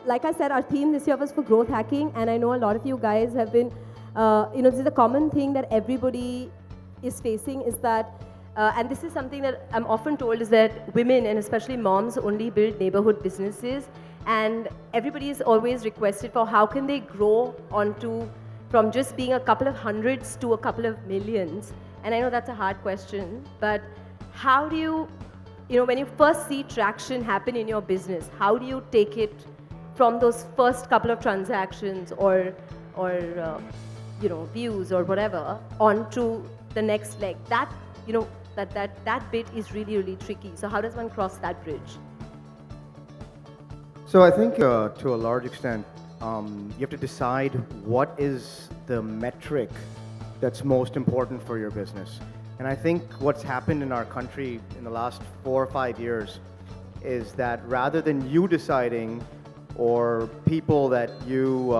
like I said, our theme this year was for growth hacking, and I know a lot of you guys have been, this is a common thing that everybody is facing is that, and this is something that I'm often told is that women and especially moms only build neighborhood businesses, and everybody is always requested for how can they grow from just being a couple of hundreds to a couple of millions. And I know that's a hard question, but how do you, when you first see traction happen in your business, how do you take it from those first couple of transactions or views or whatever onto the next leg? That that bit is really, really tricky. So how does one cross that bridge? So I think to a large extent, you have to decide what is the metric that's most important for your business. And I think what's happened in our country in the last 4 or 5 years is that rather than you deciding or people that you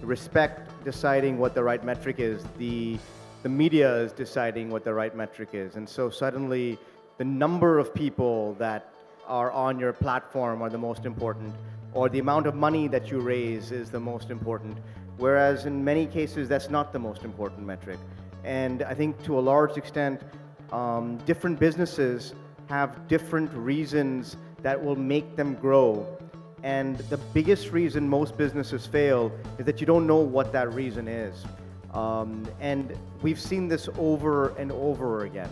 respect deciding what the right metric is, the media is deciding what the right metric is. And so suddenly the number of people that are on your platform are the most important, or the amount of money that you raise is the most important, whereas in many cases that's not the most important metric. And I think to a large extent, different businesses have different reasons that will make them grow. And the biggest reason most businesses fail is that you don't know what that reason is. And we've seen this over and over again.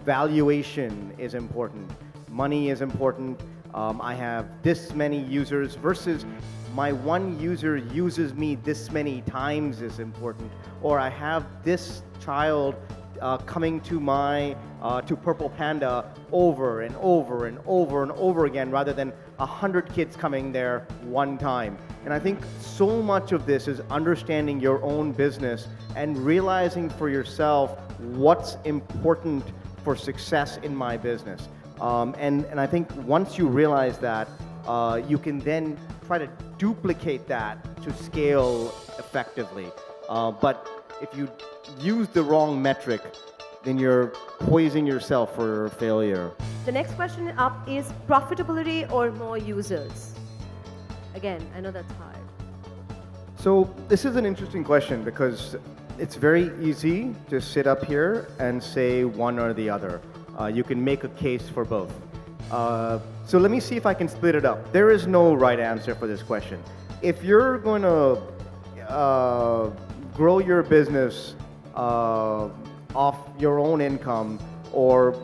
Valuation is important. Money is important. I have this many users versus my one user uses me this many times is important. Or I have this child coming to to Purple Panda over and over and over and over again rather than 100 kids coming there one time. And I think so much of this is understanding your own business and realizing for yourself what's important for success in my business. And I think once you realize that, you can then try to duplicate that to scale effectively. But if you use the wrong metric, then you're poisoning yourself for failure. The next question up is profitability or more users? Again, I know that's hard. So this is an interesting question because it's very easy to sit up here and say one or the other. You can make a case for both. So let me see if I can split it up. There is no right answer for this question. If you're going to grow your business off your own income, or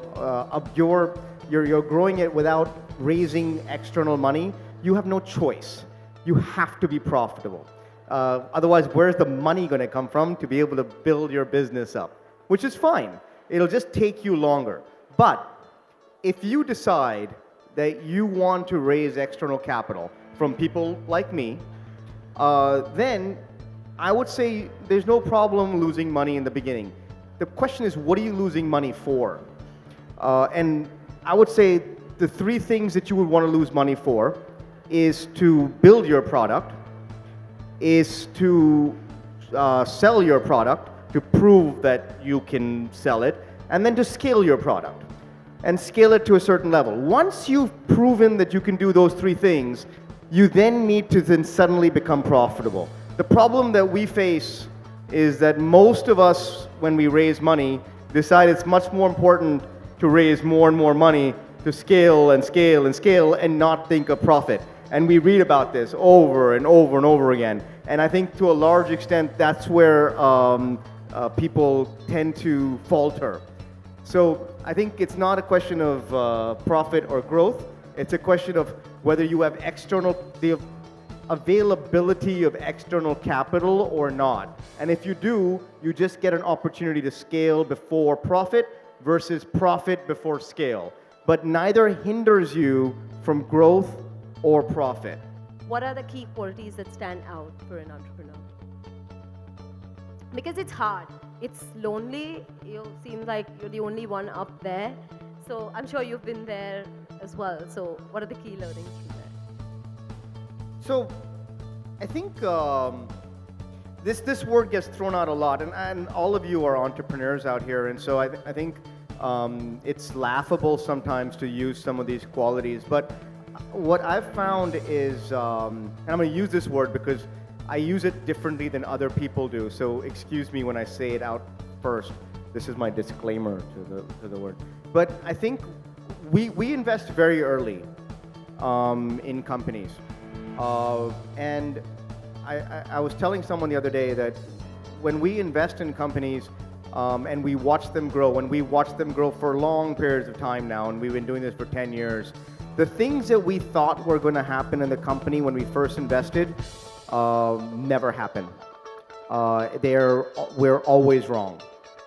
you're growing it without raising external money, you have no choice. You have to be profitable. Otherwise, where's the money going to come from to be able to build your business up? Which is fine. It'll just take you longer. But if you decide that you want to raise external capital from people like me, then I would say there's no problem losing money in the beginning. The question is, what are you losing money for? And I would say the 3 things that you would want to lose money for is to build your product, is to sell your product, to prove that you can sell it, and then to scale your product and scale it to a certain level. Once you've proven that you can do those 3 things, you then need to then suddenly become profitable. The problem that we face is that most of us, when we raise money, decide it's much more important to raise more and more money to scale and scale and scale and not think of profit. And we read about this over and over and over again. And I think to a large extent, that's where people tend to falter. So I think it's not a question of profit or growth. It's a question of whether you have the availability of external capital or not. And if you do, you just get an opportunity to scale before profit versus profit before scale. But neither hinders you from growth or profit. What are the key qualities that stand out for an entrepreneur? Because it's hard. It's lonely. You seem like you're the only one up there. So I'm sure you've been there as well. So what are the key learnings from there? So I think this word gets thrown out a lot, and all of you are entrepreneurs out here, and so I think it's laughable sometimes to use some of these qualities, but what I've found is, and I'm going to use this word because I use it differently than other people do. So excuse me when I say it out first. This is my disclaimer to the word. But I think we invest very early in companies. And I was telling someone the other day that when we invest in companies and we watch them grow, and we watch them grow for long periods of time now, and we've been doing this for 10 years, the things that we thought were going to happen in the company when we first invested never happen. We're always wrong.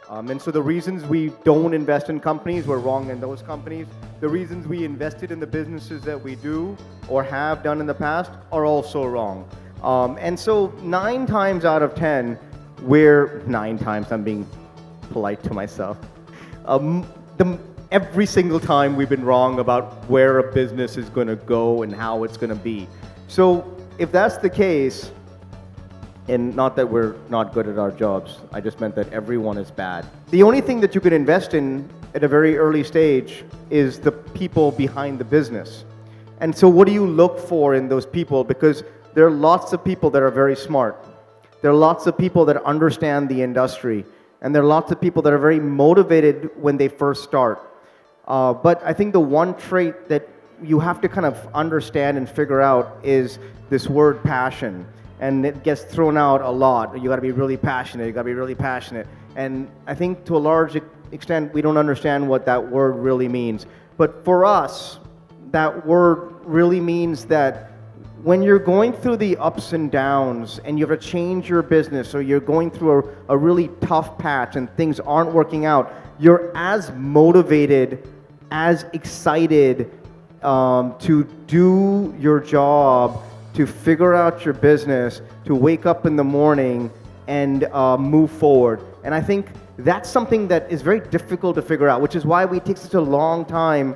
And so the reasons we don't invest in companies, we're wrong in those companies. The reasons we invested in the businesses that we do or have done in the past are also wrong. And so 9 times out of 10, I'm being polite to myself. Every single time we've been wrong about where a business is going to go and how it's going to be. So if that's the case, and not that we're not good at our jobs, I just meant that everyone is bad. The only thing that you can invest in at a very early stage is the people behind the business. And so what do you look for in those people? Because there are lots of people that are very smart. There are lots of people that understand the industry. And there are lots of people that are very motivated when they first start. But I think the one trait that you have to kind of understand and figure out is this word passion. And it gets thrown out a lot. You got to be really passionate. You got to be really passionate. And I think to a large extent, we don't understand what that word really means. But for us, that word really means that when you're going through the ups and downs and you have to change your business, or you're going through a really tough patch and things aren't working out, you're as motivated, as excited to do your job, to figure out your business, to wake up in the morning and move forward. And I think that's something that is very difficult to figure out, which is why we take such a long time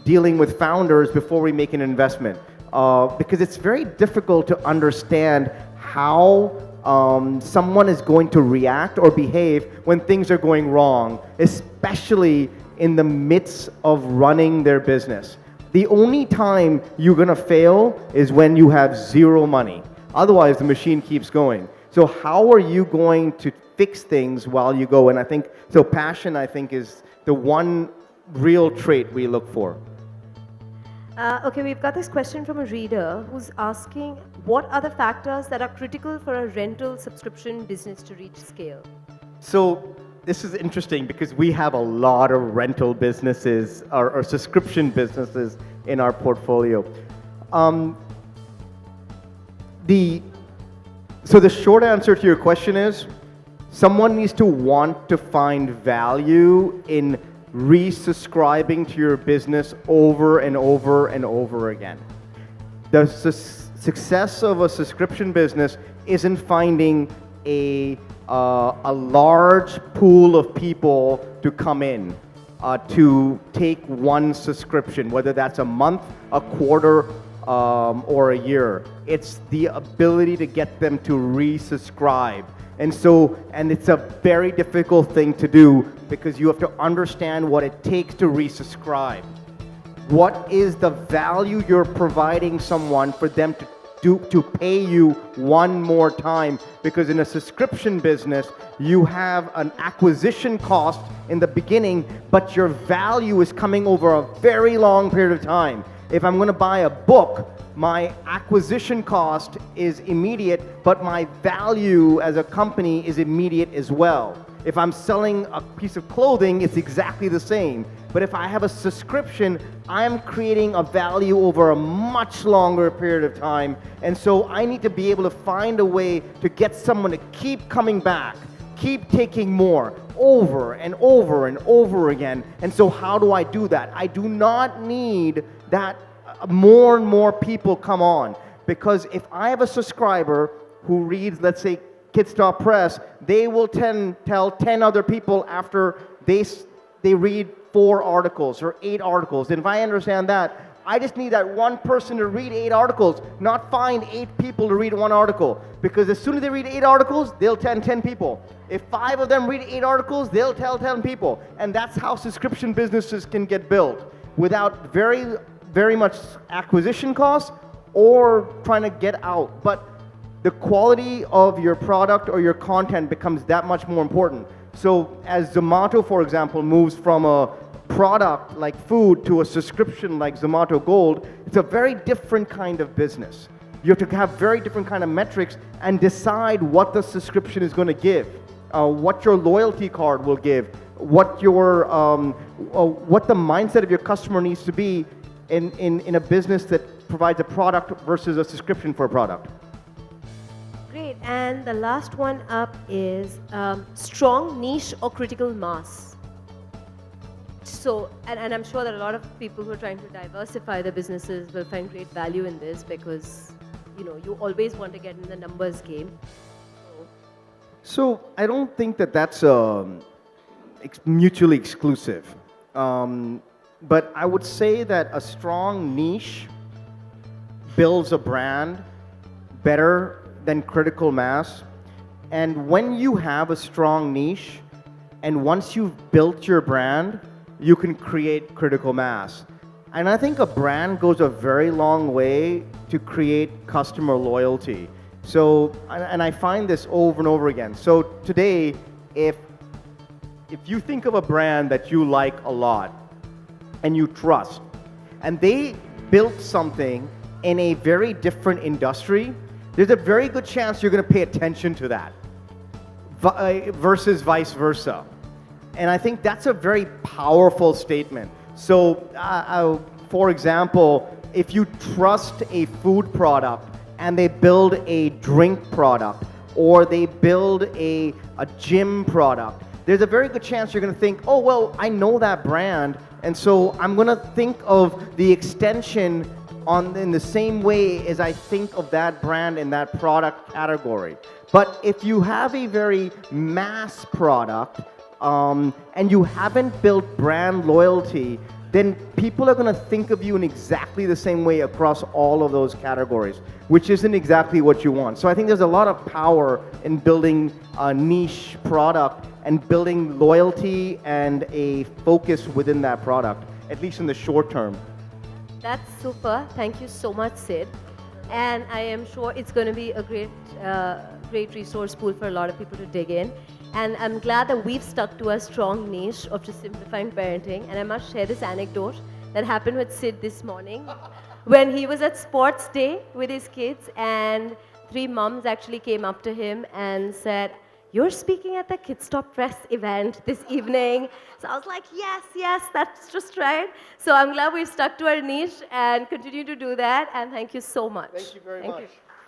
dealing with founders before we make an investment. Because it's very difficult to understand how someone is going to react or behave when things are going wrong, especially in the midst of running their business. The only time you're going to fail is when you have zero money. Otherwise, the machine keeps going. So how are you going to fix things while you go? And I think, so passion, I think, is the one real trait we look for. Okay, we've got this question from a reader who's asking, what are the factors that are critical for a rental subscription business to reach scale? So this is interesting because we have a lot of rental businesses or subscription businesses in our portfolio. So the short answer to your question is, someone needs to want to find value in resubscribing to your business over and over and over again. The success of a subscription business isn't finding a large pool of people to come in to take one subscription, whether that's a month, a quarter, or a year. It's the ability to get them to resubscribe. And it's a very difficult thing to do because you have to understand what it takes to resubscribe. What is the value you're providing someone for them to pay you one more time? Because in a subscription business, you have an acquisition cost in the beginning, but your value is coming over a very long period of time. If I'm going to buy a book, my acquisition cost is immediate, but my value as a company is immediate as well. If I'm selling a piece of clothing, it's exactly the same. But if I have a subscription, I'm creating a value over a much longer period of time. And so I need to be able to find a way to get someone to keep coming back, keep taking more, over and over and over again. And so how do I do that? I do not need that more and more people come on. Because if I have a subscriber who reads, let's say, Kidsstoppress, they will tell 10 other people after they read 4 articles or 8 articles. And if I understand that, I just need that one person to read 8 articles, not find 8 people to read 1 article. Because as soon as they read 8 articles, they'll tell 10 people. If 5 of them read 8 articles, they'll tell 10 people. And that's how subscription businesses can get built, without very very much acquisition costs or trying to get out, but the quality of your product or your content becomes that much more important. So as Zomato, for example, moves from a product like food to a subscription like Zomato Gold, it's a very different kind of business. You have to have very different kind of metrics and decide what the subscription is going to give, what your loyalty card will give, what the mindset of your customer needs to be in a business that provides a product versus a subscription for a product. Great. And the last one up is strong niche or critical mass. So, and I'm sure that a lot of people who are trying to diversify their businesses will find great value in this because, you know, you always want to get in the numbers game. So I don't think that that's mutually exclusive. But I would say that a strong niche builds a brand better than critical mass. And when you have a strong niche, and once you've built your brand, you can create critical mass. And I think a brand goes a very long way to create customer loyalty. So, and I find this over and over again. So today, if you think of a brand that you like a lot and you trust, and they built something in a very different industry, there's a very good chance you're going to pay attention to that versus vice versa. And I think that's a very powerful statement. So, for example, if you trust a food product and they build a drink product or they build a gym product, there's a very good chance you're going to think, oh, well, I know that brand, and so I'm going to think of the extension in the same way as I think of that brand in that product category. But if you have a very mass product and you haven't built brand loyalty, then people are going to think of you in exactly the same way across all of those categories, which isn't exactly what you want. So I think there's a lot of power in building a niche product and building loyalty and a focus within that product, at least in the short term. That's super. Thank you so much, Sid. And I am sure it's going to be a great resource pool for a lot of people to dig in. And I'm glad that we've stuck to a strong niche of just simplifying parenting. And I must share this anecdote that happened with Sid this morning when he was at sports day with his kids, and 3 moms actually came up to him and said, "You're speaking at the Kidsstoppress event this evening." So I was like, yes, that's just right. So I'm glad we've stuck to our niche and continue to do that. And thank you so much. Thank you very much.